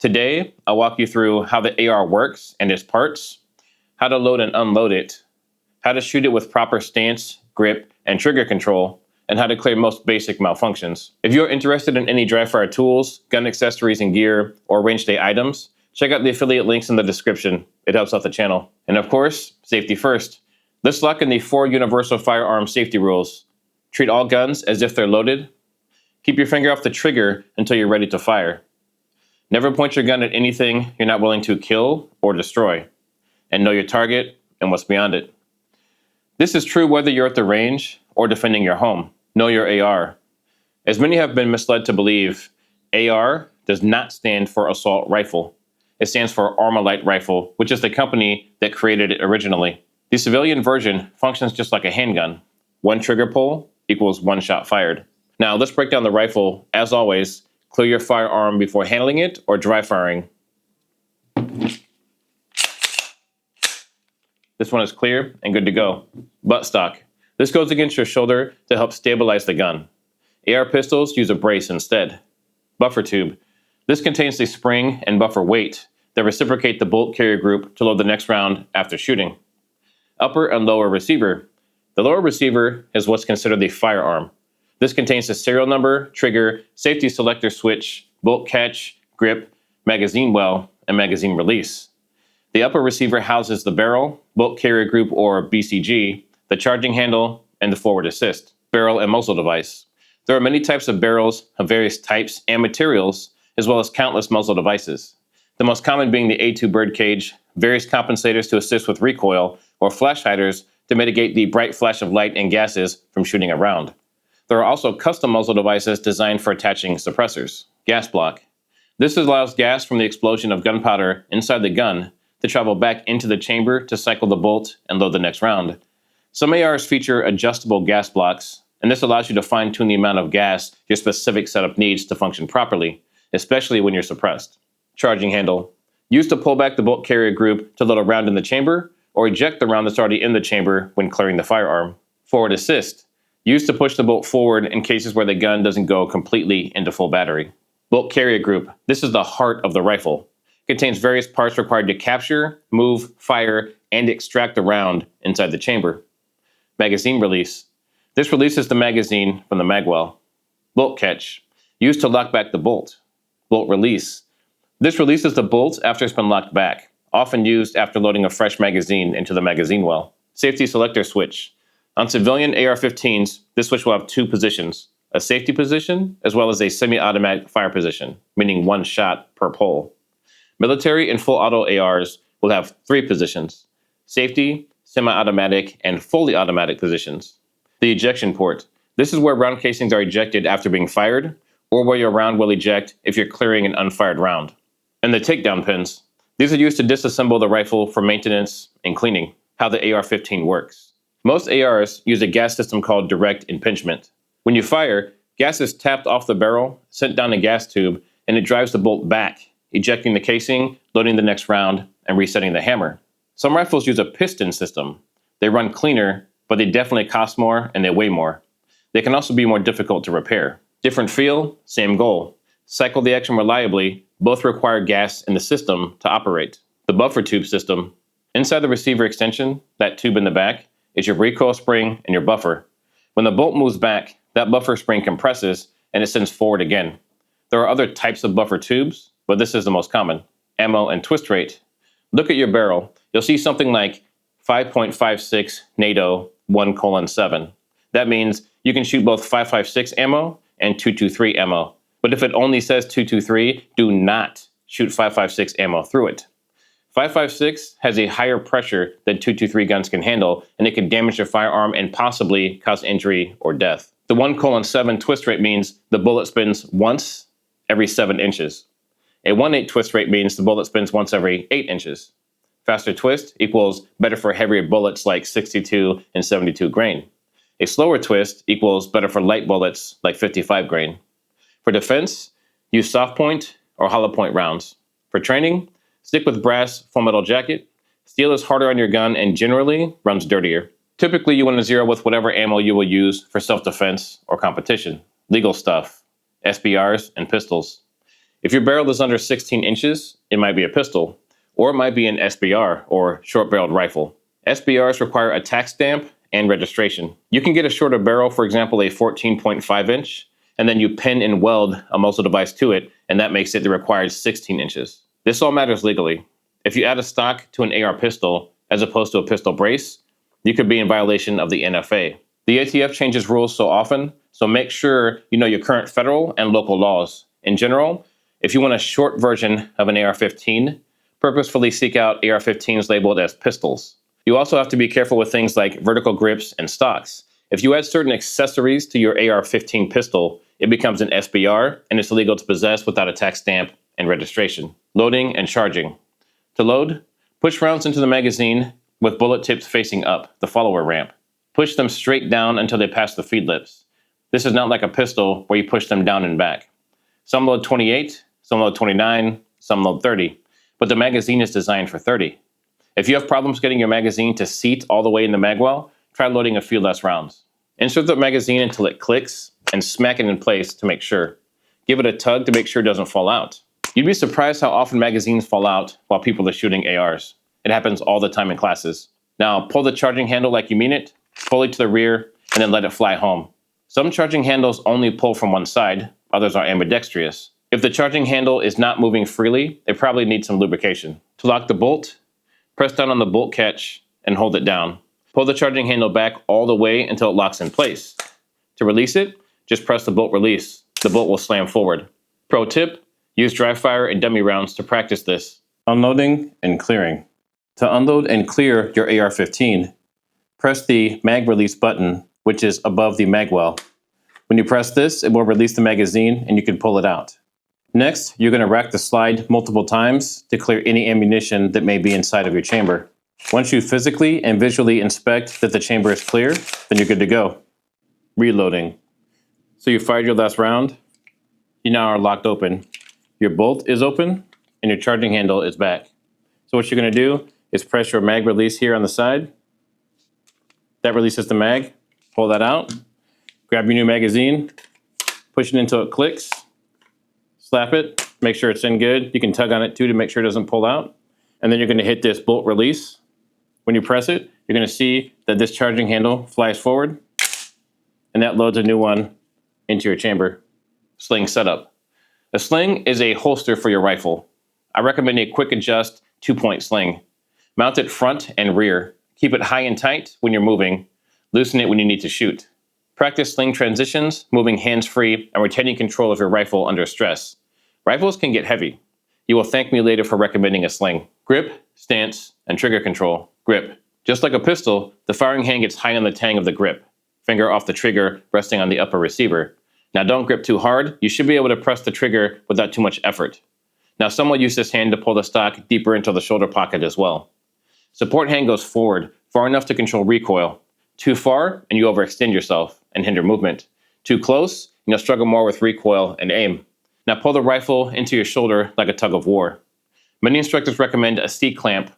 Today, I'll walk you through how the AR works and its parts, how to load and unload it, how to shoot it with proper stance, grip, and trigger control, and how to clear most basic malfunctions. If you're interested in any dry fire tools, gun accessories and gear, or range day items, check out the affiliate links in the description. It helps out the channel. And of course, safety first. Let's lock in the 4 universal firearm safety rules. Treat all guns as if they're loaded. Keep your finger off the trigger until you're ready to fire. Never point your gun at anything you're not willing to kill or destroy. And know your target and what's beyond it. This is true whether you're at the range or defending your home. Know your AR. As many have been misled to believe, AR does not stand for assault rifle. It stands for Armalite Rifle, which is the company that created it originally. The civilian version functions just like a handgun. 1 trigger pull equals 1 shot fired. Now let's break down the rifle. As always, clear your firearm before handling it or dry firing. This one is clear and good to go. Buttstock. This goes against your shoulder to help stabilize the gun. AR pistols use a brace instead. Buffer tube. This contains the spring and buffer weight that reciprocate the bolt carrier group to load the next round after shooting. Upper and lower receiver. The lower receiver is what's considered the firearm. This contains the serial number, trigger, safety selector switch, bolt catch, grip, magazine well, and magazine release. The upper receiver houses the barrel, bolt carrier group or BCG, the charging handle, and the forward assist, barrel and muzzle device. There are many types of barrels of various types and materials, as well as countless muzzle devices. The most common being the A2 birdcage, various compensators to assist with recoil, or flash hiders to mitigate the bright flash of light and gases from shooting a round. There are also custom muzzle devices designed for attaching suppressors. Gas block. This allows gas from the explosion of gunpowder inside the gun to travel back into the chamber to cycle the bolt and load the next round. Some ARs feature adjustable gas blocks, and this allows you to fine-tune the amount of gas your specific setup needs to function properly, especially when you're suppressed. Charging handle. Used to pull back the bolt carrier group to load a round in the chamber, or eject the round that's already in the chamber when clearing the firearm. Forward assist. Used to push the bolt forward in cases where the gun doesn't go completely into full battery. Bolt carrier group. This is the heart of the rifle. It contains various parts required to capture, move, fire, and extract the round inside the chamber. Magazine release. This releases the magazine from the magwell. Bolt catch. Used to lock back the bolt. Bolt release. This releases the bolt after it's been locked back, often used after loading a fresh magazine into the magazine well. Safety selector switch. On civilian AR-15s, this switch will have 2 positions, a safety position as well as a semi-automatic fire position, meaning 1 shot per pull. Military and full auto ARs will have 3 positions, safety, semi-automatic, and fully automatic positions. The ejection port. This is where round casings are ejected after being fired, or where your round will eject if you're clearing an unfired round. And the takedown pins. These are used to disassemble the rifle for maintenance and cleaning. How the AR-15 works. Most ARs use a gas system called direct impingement. When you fire, gas is tapped off the barrel, sent down a gas tube, and it drives the bolt back, ejecting the casing, loading the next round, and resetting the hammer. Some rifles use a piston system. They run cleaner, but they definitely cost more and they weigh more. They can also be more difficult to repair. Different feel, same goal. Cycle the action reliably, both require gas in the system to operate. The buffer tube system. Inside the receiver extension, that tube in the back, is your recoil spring and your buffer. When the bolt moves back, that buffer spring compresses and it sends forward again. There are other types of buffer tubes, but this is the most common. Ammo and twist rate. Look at your barrel. You'll see something like 5.56 NATO 1:7. That means you can shoot both 5.56 ammo and 223 ammo. But if it only says 223, do not shoot 5.56 ammo through it. 5.56 has a higher pressure than 223 guns can handle, and it can damage your firearm and possibly cause injury or death. The 1:7 twist rate means the bullet spins once every 7 inches. A 1/8 twist rate means the bullet spins once every 8 inches. Faster twist equals better for heavier bullets like 62 and 72 grain. A slower twist equals better for light bullets like 55 grain. For defense, use soft point or hollow point rounds. For training, stick with brass full metal jacket. Steel is harder on your gun and generally runs dirtier. Typically, you want to zero with whatever ammo you will use for self-defense or competition. Legal stuff, SBRs and pistols. If your barrel is under 16 inches, it might be a pistol, or it might be an SBR, or short-barreled rifle. SBRs require a tax stamp and registration. You can get a shorter barrel, for example, a 14.5 inch, and then you pin and weld a muzzle device to it, and that makes it the required 16 inches. This all matters legally. If you add a stock to an AR pistol, as opposed to a pistol brace, you could be in violation of the NFA. The ATF changes rules so often, so make sure you know your current federal and local laws. In general, if you want a short version of an AR-15, purposefully seek out AR-15s labeled as pistols. You also have to be careful with things like vertical grips and stocks. If you add certain accessories to your AR-15 pistol, it becomes an SBR, and it's illegal to possess without a tax stamp and registration. Loading and charging. To load, push rounds into the magazine with bullet tips facing up, the follower ramp. Push them straight down until they pass the feed lips. This is not like a pistol where you push them down and back. Some load 28, some load 29, some load 30, but the magazine is designed for 30. If you have problems getting your magazine to seat all the way in the magwell, try loading a few less rounds. Insert the magazine until it clicks and smack it in place to make sure. Give it a tug to make sure it doesn't fall out. You'd be surprised how often magazines fall out while people are shooting ARs. It happens all the time in classes. Now, pull the charging handle like you mean it, pull it to the rear, and then let it fly home. Some charging handles only pull from one side, others are ambidextrous. If the charging handle is not moving freely, it probably needs some lubrication. To lock the bolt, press down on the bolt catch and hold it down. Pull the charging handle back all the way until it locks in place. To release it, just press the bolt release. The bolt will slam forward. Pro tip, use dry fire and dummy rounds to practice this. Unloading and clearing. To unload and clear your AR-15, press the mag release button, which is above the magwell. When you press this, it will release the magazine and you can pull it out. Next, you're going to rack the slide multiple times to clear any ammunition that may be inside of your chamber. Once you physically and visually inspect that the chamber is clear, then you're good to go. Reloading. So you fired your last round. You now are locked open. Your bolt is open and your charging handle is back. So what you're going to do is press your mag release here on the side. That releases the mag. Pull that out. Grab your new magazine. Push it until it clicks. Slap it. Make sure it's in good. You can tug on it too to make sure it doesn't pull out. And then you're going to hit this bolt release. When you press it, you're going to see that this charging handle flies forward. And that loads a new one into your chamber. Sling Setup. A sling is a holster for your rifle. I recommend a quick adjust 2-point sling. Mount it front and rear. Keep it high and tight when you're moving. Loosen it when you need to shoot. Practice sling transitions, moving hands-free, and retaining control of your rifle under stress. Rifles can get heavy. You will thank me later for recommending a sling. Grip, stance, and trigger control. Grip. Just like a pistol, the firing hand gets high on the tang of the grip. Finger off the trigger, resting on the upper receiver. Now don't grip too hard. You should be able to press the trigger without too much effort. Now some will use this hand to pull the stock deeper into the shoulder pocket as well. Support hand goes forward, far enough to control recoil. Too far, and you overextend yourself and hinder movement. Too close, and you'll struggle more with recoil and aim. Now pull the rifle into your shoulder like a tug of war. Many instructors recommend a C-clamp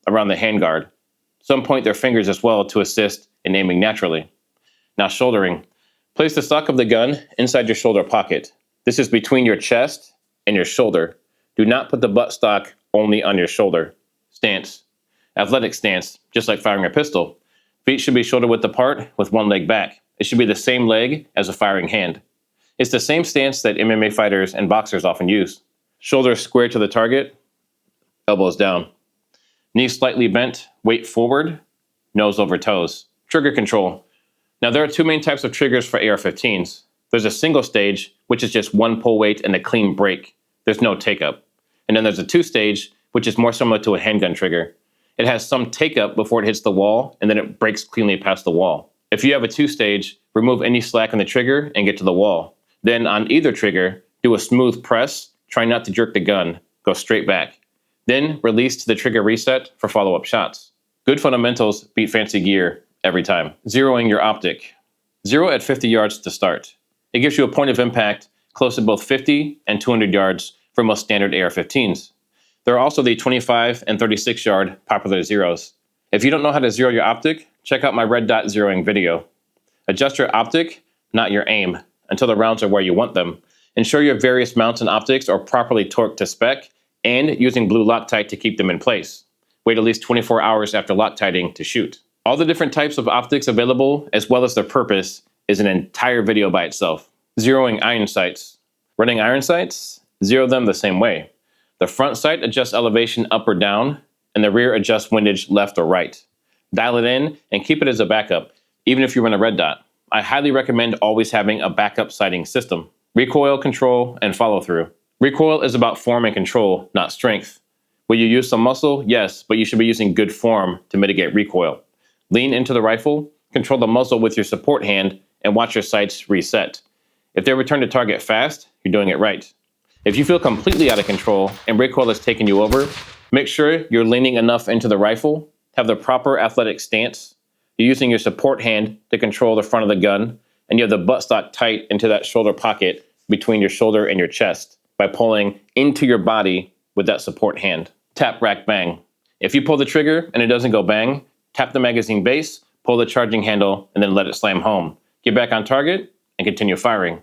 around the handguard. Some point their fingers as well to assist in aiming naturally. Now shouldering. Place the stock of the gun inside your shoulder pocket. This is between your chest and your shoulder. Do not put the butt stock only on your shoulder. Stance. Athletic stance, just like firing a pistol. Feet should be shoulder width apart with one leg back. It should be the same leg as a firing hand. It's the same stance that MMA fighters and boxers often use. Shoulders square to the target, elbows down. Knees slightly bent, weight forward, nose over toes. Trigger control. Now there are two main types of triggers for AR-15s. There's a single stage, which is just one pull weight and a clean break. There's no take-up. And then there's a two-stage, which is more similar to a handgun trigger. It has some take-up before it hits the wall, and then it breaks cleanly past the wall. If you have a two-stage, remove any slack on the trigger and get to the wall. Then on either trigger, do a smooth press, try not to jerk the gun, go straight back. Then release to the trigger reset for follow-up shots. Good fundamentals beat fancy gear every time. Zeroing your optic. Zero at 50 yards to start. It gives you a point of impact close to both 50 and 200 yards for most standard AR-15s. There are also the 25 and 36 yard popular zeros. If you don't know how to zero your optic, check out my red dot zeroing video. Adjust your optic, not your aim, until the rounds are where you want them, Ensure your various mounts and optics are properly torqued to spec and using blue Loctite to keep them in place. Wait at least 24 hours after Loctiting to shoot. All the different types of optics available, as well as their purpose, is an entire video by itself. Zeroing iron sights. Running iron sights? Zero them the same way. The front sight adjusts elevation up or down, and the rear adjusts windage left or right. Dial it in and keep it as a backup, even if you run a red dot. I highly recommend always having a backup sighting system. Recoil, control, and follow through. Recoil is about form and control, not strength. Will you use some muscle? Yes, but you should be using good form to mitigate recoil. Lean into the rifle, control the muzzle with your support hand, and watch your sights reset. If they return to target fast, you're doing it right. If you feel completely out of control and recoil has taken you over, make sure you're leaning enough into the rifle, have the proper athletic stance, you're using your support hand to control the front of the gun, and you have the buttstock tight into that shoulder pocket between your shoulder and your chest by pulling into your body with that support hand. Tap, rack, bang. If you pull the trigger and it doesn't go bang, tap the magazine base, pull the charging handle, and then let it slam home. Get back on target and continue firing.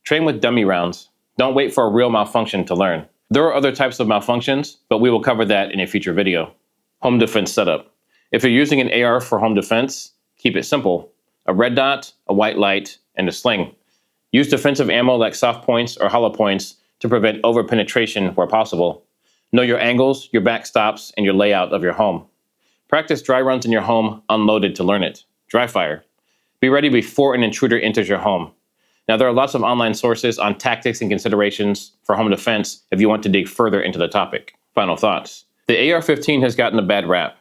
Train with dummy rounds. Don't wait for a real malfunction to learn. There are other types of malfunctions, but we will cover that in a future video. Home defense setup. If you're using an AR for home defense, keep it simple. A red dot, a white light, and a sling. Use defensive ammo like soft points or hollow points to prevent over-penetration where possible. Know your angles, your backstops, and your layout of your home. Practice dry runs in your home unloaded to learn it. Dry fire. Be ready before an intruder enters your home. Now, there are lots of online sources on tactics and considerations for home defense if you want to dig further into the topic. Final thoughts. The AR-15 has gotten a bad rap,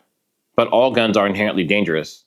but all guns are inherently dangerous.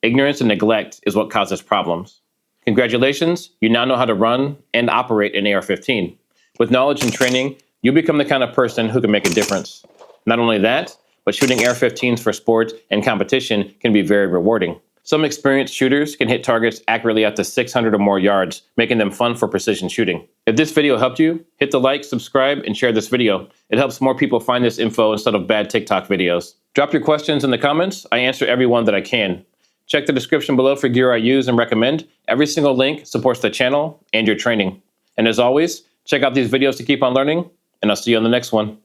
Ignorance and neglect is what causes problems. Congratulations, you now know how to run and operate an AR-15. With knowledge and training, you'll become the kind of person who can make a difference. Not only that, but shooting AR-15s for sport and competition can be very rewarding. Some experienced shooters can hit targets accurately up to 600 or more yards, making them fun for precision shooting. If this video helped you, hit the like, subscribe, and share this video. It helps more people find this info instead of bad TikTok videos. Drop your questions in the comments. I answer every one that I can. Check the description below for gear I use and recommend. Every single link supports the channel and your training. And as always, check out these videos to keep on learning, and I'll see you on the next one.